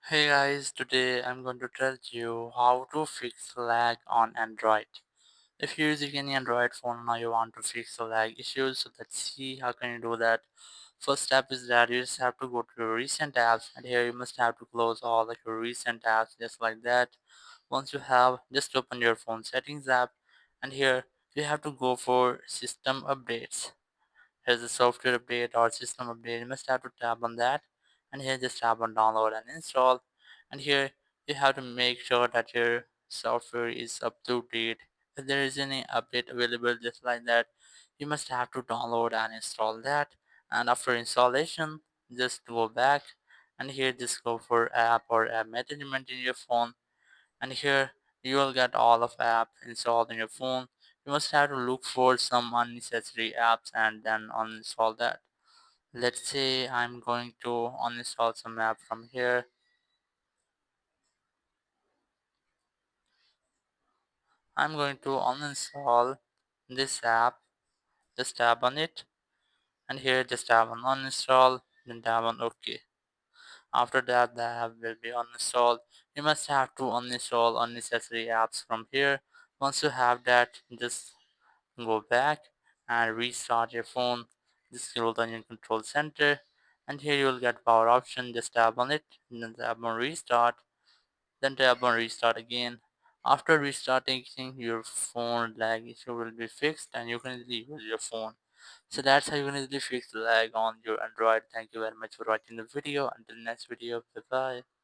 Hey guys, today I'm going to tell you how to fix lag on Android. If you're using any Android phone now you want to fix the lag issues, so let's see how can you do that. First step is that you just have to go to your recent apps, and here you must have to close all of your recent apps just like that. Once you have, just open your phone settings app, and here you have to go for system updates. Here's the software update or system update. You must have to tap on that, and here just tap on download and install. And here you have to make sure that your software is up to date. If there is any update available just like that, you must have to download and install that. And after installation, just go back, and here just go for app or app management in your phone, and here you will get all of app installed in your phone. You must have to look for some unnecessary apps and then uninstall that. Let's say I'm going to uninstall some app from here. I'm going to uninstall this app. Just tap on it, and here just tap on uninstall, then tap on OK. After that, the app will be uninstalled. You must have to uninstall unnecessary apps from here. Once you have that, just go back and restart your phone. Just scroll down your control center, and here you will get power option. Just tap on it, and then tap on restart, then tap on restart again. After restarting, your phone lag issue will be fixed and you can easily use your phone. So that's how you can easily fix the lag on your Android. Thank you very much for watching the video. Until next video, bye bye.